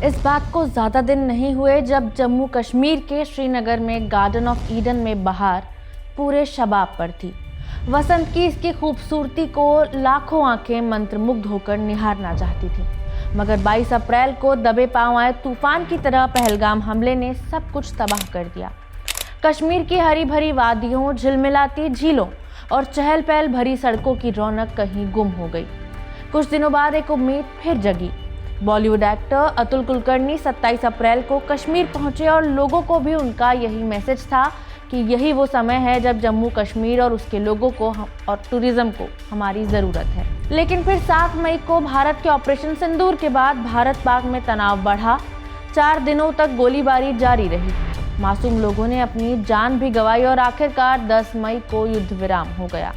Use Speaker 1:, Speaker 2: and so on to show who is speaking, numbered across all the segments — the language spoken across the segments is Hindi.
Speaker 1: इस बात को ज़्यादा दिन नहीं हुए जब जम्मू कश्मीर के श्रीनगर में गार्डन ऑफ ईडन में बहार पूरे शबाब पर थी। वसंत की इसकी खूबसूरती को लाखों आंखें मंत्रमुग्ध होकर निहारना चाहती थी, मगर 22 अप्रैल को दबे पांव आए तूफान की तरह पहलगाम हमले ने सब कुछ तबाह कर दिया। कश्मीर की हरी भरी वादियों, झिलमिलाती झीलों और चहल पहल भरी सड़कों की रौनक कहीं गुम हो गई। कुछ दिनों बाद एक उम्मीद फिर जगी। बॉलीवुड एक्टर अतुल कुलकर्णी 27 अप्रैल को कश्मीर पहुंचे और लोगों को भी उनका यही मैसेज था कि यही वो समय है जब जम्मू कश्मीर और उसके लोगों को और टूरिज्म को हमारी ज़रूरत है। लेकिन फिर 7 मई को भारत के ऑपरेशन सिंदूर के बाद भारत पाक में तनाव बढ़ा। 4 दिनों तक गोलीबारी जारी रही, मासूम लोगों ने अपनी जान भी गंवाई और आखिरकार 10 मई को युद्ध विराम हो गया।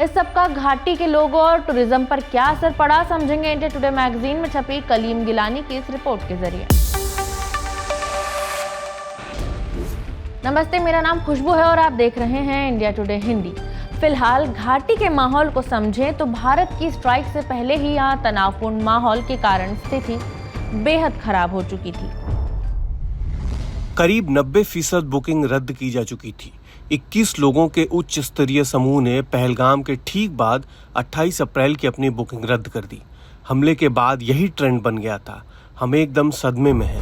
Speaker 1: इस सब का घाटी के लोगों और टूरिज्म पर क्या असर पड़ा, समझेंगे इंडिया टुडे मैगजीन में छपी कलीम गिलानी की इस रिपोर्ट के जरिए। नमस्ते, मेरा नाम खुशबू है और आप देख रहे हैं इंडिया टुडे हिंदी। फिलहाल घाटी के माहौल को समझें तो भारत की स्ट्राइक से पहले ही यहाँ तनावपूर्ण माहौल के कारण स्थिति बेहद खराब हो चुकी थी।
Speaker 2: करीब 90% बुकिंग रद्द की जा चुकी थी। 21 लोगों के उच्च स्तरीय समूह ने पहलगाम के ठीक बाद 28 अप्रैल की अपनी बुकिंग रद्द कर दी। हमले के बाद यही ट्रेंड बन गया था। हम एकदम सदमे में हैं।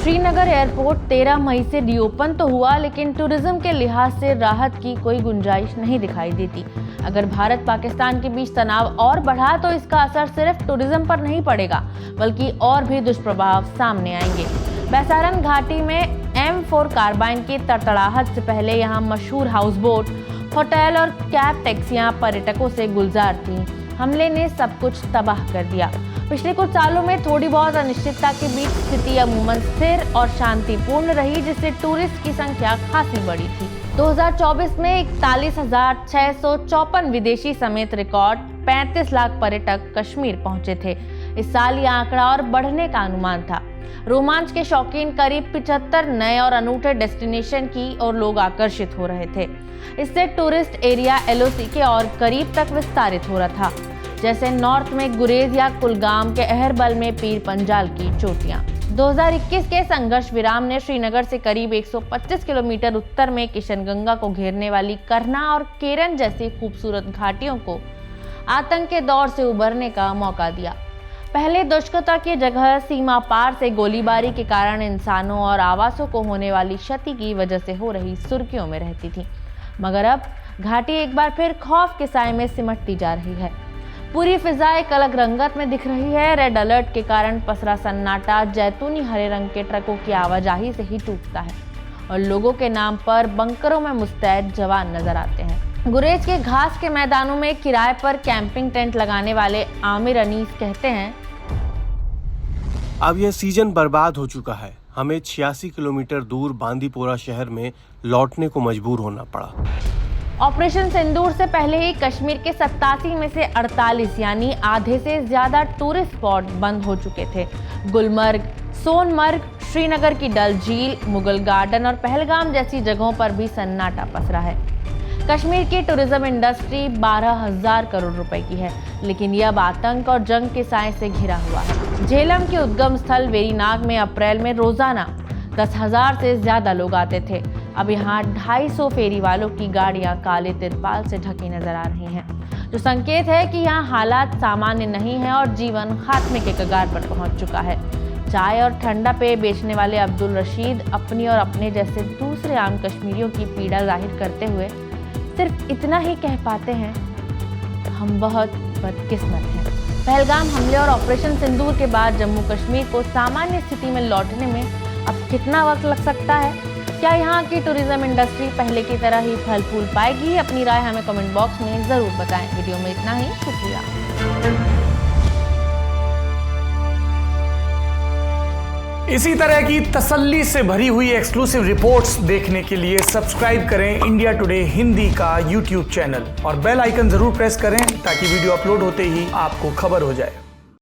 Speaker 1: श्रीनगर एयरपोर्ट 13 मई से रीओपन तो हुआ, लेकिन टूरिज्म के लिहाज से राहत की कोई गुंजाइश नहीं दिखाई देती। अगर भारत पाकिस्तान के बीच तनाव और बढ़ा तो इसका असर सिर्फ टूरिज्म पर नहीं पड़ेगा, बल्कि और भी दुष्प्रभाव सामने आएंगे। बैसारन घाटी में M4 कार्बाइन की तड़तड़ाहट से पहले यहाँ मशहूर हाउस बोट, होटल और कैब टैक्सियां पर्यटकों से गुलजार थीं। हमले ने सब कुछ तबाह कर दिया। पिछले कुछ सालों में थोड़ी बहुत अनिश्चितता के बीच स्थिति अमूमन स्थिर और शांतिपूर्ण रही, जिससे टूरिस्ट की संख्या खासी बढ़ी थी। 2024 में 41,654 विदेशी समेत रिकॉर्ड 35 लाख पर्यटक कश्मीर पहुंचे थे। इस साल ये आंकड़ा और बढ़ने का अनुमान था। रोमांच के शौकीन करीब 75 नए और अनूठे डेस्टिनेशन की ओर लोग आकर्षित हो रहे थे। इससे टूरिस्ट एरिया LOC के और करीब तक विस्तारित हो रहा था, जैसे नॉर्थ में गुरेज या कुलगाम के अहरबल में पीर पंजाल की चोटियां। 2021 के संघर्ष विराम ने श्रीनगर से करीब 125 किलोमीटर उत्तर में किशनगंगा को घेरने वाली करना और केरन जैसी खूबसूरत घाटियों को आतंक के दौर से उबरने का मौका दिया। पहले दुष्कर्ता की जगह सीमा पार से गोलीबारी के कारण इंसानों और आवासों को होने वाली क्षति की वजह से हो रही सुर्खियों में रहती थी, मगर अब घाटी एक बार फिर खौफ के साए में सिमटती जा रही है। पूरी फिजा एक अलग रंगत में दिख रही है। रेड अलर्ट के कारण पसरा सन्नाटा जैतूनी हरे रंग के ट्रकों की आवाजाही से ही टूटता है और लोगों के नाम पर बंकरों में मुस्तैद जवान नजर आते हैं। गुरेज के घास के मैदानों में किराए पर कैंपिंग टेंट लगाने वाले आमिर अनीस कहते हैं,
Speaker 2: अब यह सीजन बर्बाद हो चुका है। हमें 86 किलोमीटर दूर बांदीपोरा शहर में लौटने को मजबूर होना पड़ा।
Speaker 1: ऑपरेशन सिंदूर से पहले ही कश्मीर के 87 में से 48 यानी आधे से ज्यादा टूरिस्ट स्पॉट बंद हो चुके थे। गुलमर्ग, सोनमर्ग, श्रीनगर की डल झील, मुगल गार्डन और पहलगाम जैसी जगहों पर भी सन्नाटा पसरा है। कश्मीर की टूरिज्म इंडस्ट्री 12,000 करोड़ रुपए की है, लेकिन यह अब आतंक और जंग के साए से घिरा हुआ है। झेलम के उद्गम स्थल वेरीनाग में अप्रैल में रोजाना 10,000 से ज्यादा लोग आते थे। अब यहाँ 250 फेरी वालों की गाड़ियाँ काले तिरपाल से ढकी नजर आ रही हैं, जो संकेत है कि यहाँ हालात सामान्य नहीं है और जीवन खात्मे के कगार पर पहुँच चुका है। चाय और ठंडा पेय बेचने वाले अब्दुल रशीद अपनी और अपने जैसे दूसरे आम कश्मीरियों की पीड़ा जाहिर करते हुए सिर्फ इतना ही कह पाते हैं, हम बहुत बदकिस्मत हैं। पहलगाम हमले और ऑपरेशन सिंदूर के बाद जम्मू कश्मीर को सामान्य स्थिति में लौटने में अब कितना वक्त लग सकता है? क्या यहाँ की टूरिज्म इंडस्ट्री पहले की तरह ही फल फूल पाएगी? अपनी राय हमें कमेंट बॉक्स में जरूर बताएं। वीडियो में इतना ही, शुक्रिया।
Speaker 3: इसी तरह की तसल्ली से भरी हुई एक्सक्लूसिव रिपोर्ट्स देखने के लिए सब्सक्राइब करें इंडिया टुडे हिंदी का YouTube चैनल और बेल आइकन जरूर प्रेस करें ताकि वीडियो अपलोड होते ही आपको खबर हो जाए।